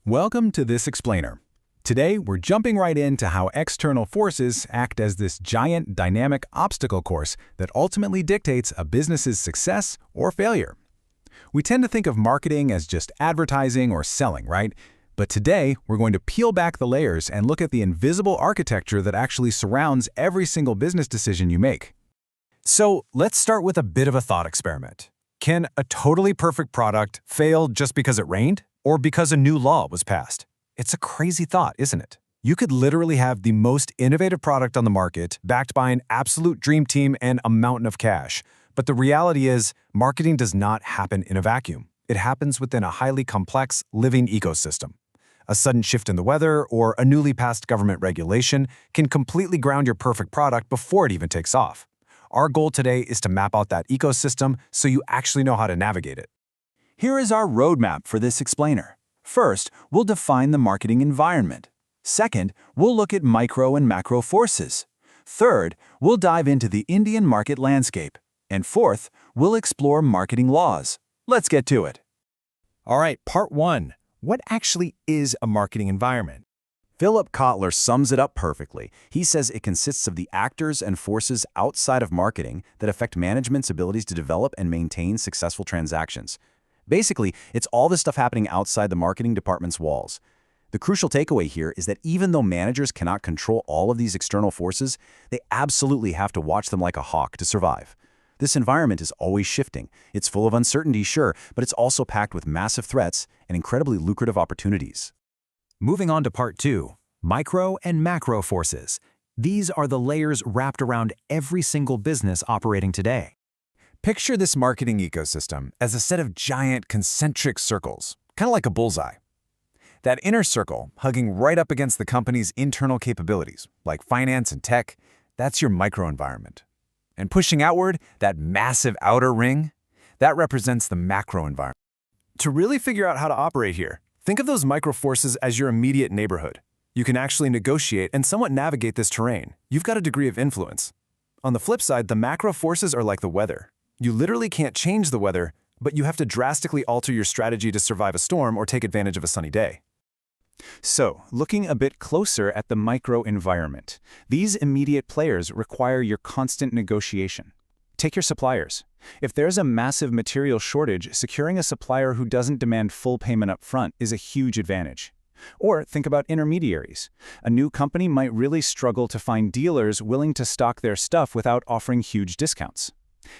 Welcome to This Explainer. Today, we're jumping right into how external forces act as this giant dynamic obstacle course that ultimately dictates a business's success or failure. We tend to think of marketing as just advertising or selling, right? But today, we're going to peel back the layers and look at the invisible architecture that actually surrounds every single business decision you make. So let's start with a bit of a thought experiment. Can a totally perfect product fail just because it rained? Or because a new law was passed? It's a crazy thought, isn't it? You could literally have the most innovative product on the market, backed by an absolute dream team and a mountain of cash. But the reality is, marketing does not happen in a vacuum. It happens within a highly complex, living ecosystem. A sudden shift in the weather or a newly passed government regulation can completely ground your perfect product before it even takes off. Our goal today is to map out that ecosystem so you actually know how to navigate it. Here is our roadmap for this explainer. First, we'll define the marketing environment. Second, we'll look at micro and macro forces. Third, we'll dive into the Indian market landscape. And fourth, we'll explore marketing laws. Let's get to it. All right, part one. What actually is a marketing environment? Philip Kotler sums it up perfectly. He says it consists of the actors and forces outside of marketing that affect management's abilities to develop and maintain successful transactions. Basically, it's all the stuff happening outside the marketing department's walls. The crucial takeaway here is that even though managers cannot control all of these external forces, they absolutely have to watch them like a hawk to survive. This environment is always shifting. It's full of uncertainty, sure, but it's also packed with massive threats and incredibly lucrative opportunities. Moving on to part two, micro and macro forces. These are the layers wrapped around every single business operating today. Picture this marketing ecosystem as a set of giant concentric circles, kind of like a bullseye. That inner circle, hugging right up against the company's internal capabilities, like finance and tech, that's your microenvironment. And pushing outward, that massive outer ring, that represents the macro environment. To really figure out how to operate here, think of those micro forces as your immediate neighborhood. You can actually negotiate and somewhat navigate this terrain. You've got a degree of influence. On the flip side, the macro forces are like the weather. You literally can't change the weather, but you have to drastically alter your strategy to survive a storm or take advantage of a sunny day. So, looking a bit closer at the microenvironment, these immediate players require your constant negotiation. Take your suppliers. If there's a massive material shortage, securing a supplier who doesn't demand full payment up front is a huge advantage. Or think about intermediaries. A new company might really struggle to find dealers willing to stock their stuff without offering huge discounts.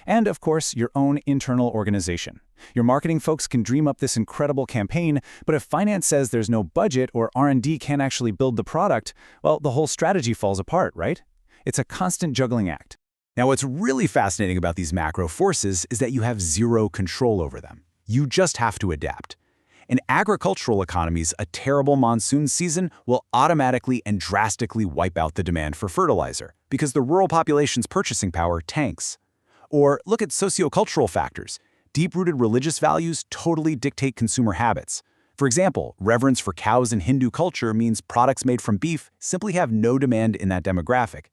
And, of course, your own internal organization. Your marketing folks can dream up this incredible campaign, but if finance says there's no budget or R&D can't actually build the product, well, the whole strategy falls apart, right? It's a constant juggling act. Now, what's really fascinating about these macro forces is that you have zero control over them. You just have to adapt. In agricultural economies, a terrible monsoon season will automatically and drastically wipe out the demand for fertilizer because the rural population's purchasing power tanks. Or look at sociocultural factors. Deep-rooted religious values totally dictate consumer habits. For example, reverence for cows in Hindu culture means products made from beef simply have no demand in that demographic.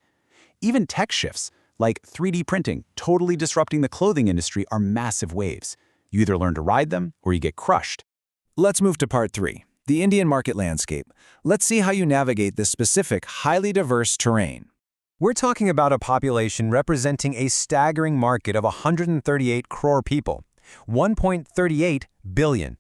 Even tech shifts, like 3D printing, totally disrupting the clothing industry, are massive waves. You either learn to ride them or you get crushed. Let's move to part three, the Indian market landscape. Let's see how you navigate this specific, highly diverse terrain. We're talking about a population representing a staggering market of 138 crore people, 1.38 billion.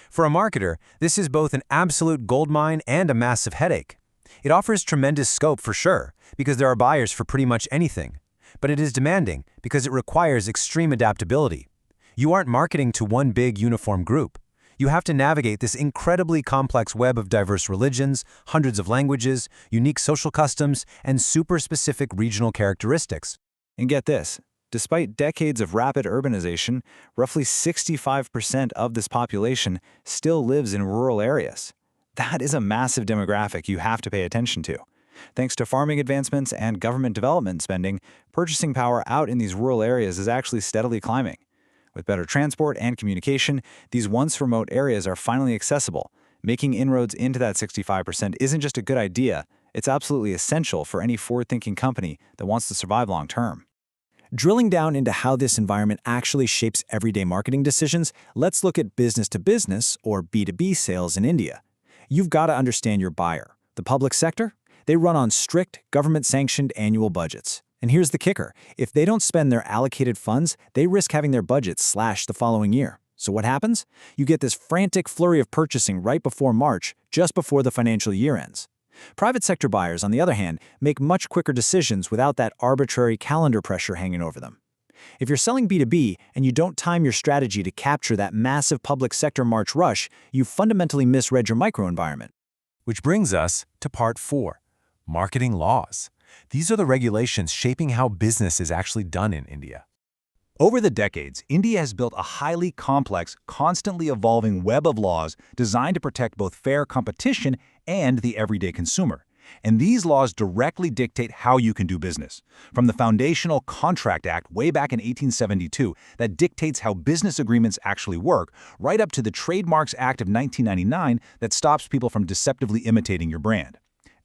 For a marketer, this is both an absolute goldmine and a massive headache. It offers tremendous scope for sure, because there are buyers for pretty much anything. But it is demanding because it requires extreme adaptability. You aren't marketing to one big uniform group. You have to navigate this incredibly complex web of diverse religions, hundreds of languages, unique social customs, and super-specific regional characteristics. And get this, despite decades of rapid urbanization, roughly 65% of this population still lives in rural areas. That is a massive demographic you have to pay attention to. Thanks to farming advancements and government development spending, purchasing power out in these rural areas is actually steadily climbing. With better transport and communication, these once remote areas are finally accessible. Making inroads into that 65% isn't just a good idea, it's absolutely essential for any forward-thinking company that wants to survive long-term. Drilling down into how this environment actually shapes everyday marketing decisions, let's look at business-to-business, or B2B sales in India. you've got to understand your buyer. The public sector? They run on strict, government-sanctioned annual budgets. And here's the kicker. If they don't spend their allocated funds, they risk having their budgets slashed the following year. So what happens? You get this frantic flurry of purchasing right before March, just before the financial year ends. Private sector buyers, on the other hand, make much quicker decisions without that arbitrary calendar pressure hanging over them. If you're selling B2B and you don't time your strategy to capture that massive public sector March rush, you've fundamentally misread your microenvironment. Which brings us to part 4, marketing laws. These are the regulations shaping how business is actually done in India. Over the decades, India has built a highly complex, constantly evolving web of laws designed to protect both fair competition and the everyday consumer. And these laws directly dictate how you can do business. From the Foundational Contract Act way back in 1872 that dictates how business agreements actually work, right up to the Trademarks Act of 1999 that stops people from deceptively imitating your brand.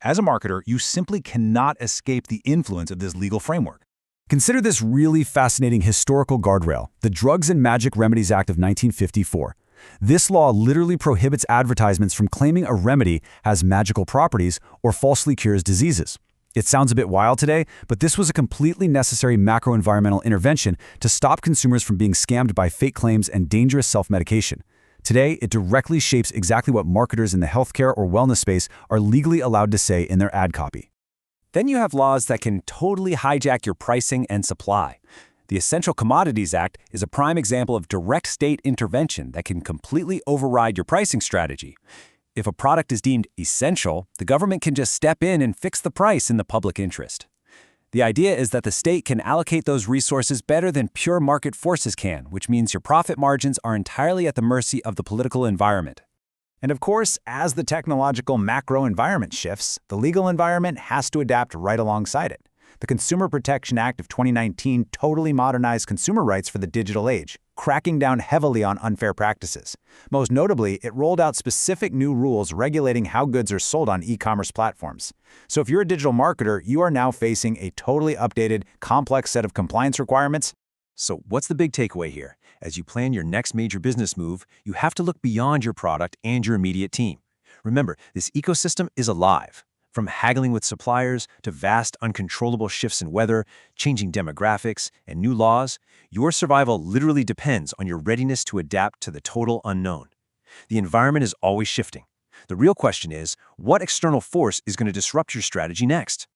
As a marketer, you simply cannot escape the influence of this legal framework. Consider this really fascinating historical guardrail, the Drugs and Magic Remedies Act of 1954. This law literally prohibits advertisements from claiming a remedy has magical properties or falsely cures diseases. It sounds a bit wild today, but this was a completely necessary macro-environmental intervention to stop consumers from being scammed by fake claims and dangerous self-medication. Today, it directly shapes exactly what marketers in the healthcare or wellness space are legally allowed to say in their ad copy. Then you have laws that can totally hijack your pricing and supply. The Essential Commodities Act is a prime example of direct state intervention that can completely override your pricing strategy. If a product is deemed essential, the government can just step in and fix the price in the public interest. The idea is that the state can allocate those resources better than pure market forces can, which means your profit margins are entirely at the mercy of the political environment. And of course, as the technological macro environment shifts, the legal environment has to adapt right alongside it. The Consumer Protection Act of 2019 totally modernized consumer rights for the digital age, cracking down heavily on unfair practices. Most notably, it rolled out specific new rules regulating how goods are sold on e-commerce platforms. So if you're a digital marketer, you are now facing a totally updated, complex set of compliance requirements. So what's the big takeaway here? As you plan your next major business move, you have to look beyond your product and your immediate team. Remember, this ecosystem is alive. From haggling with suppliers to vast, uncontrollable shifts in weather, changing demographics, and new laws, your survival literally depends on your readiness to adapt to the total unknown. The environment is always shifting. The real question is, what external force is going to disrupt your strategy next?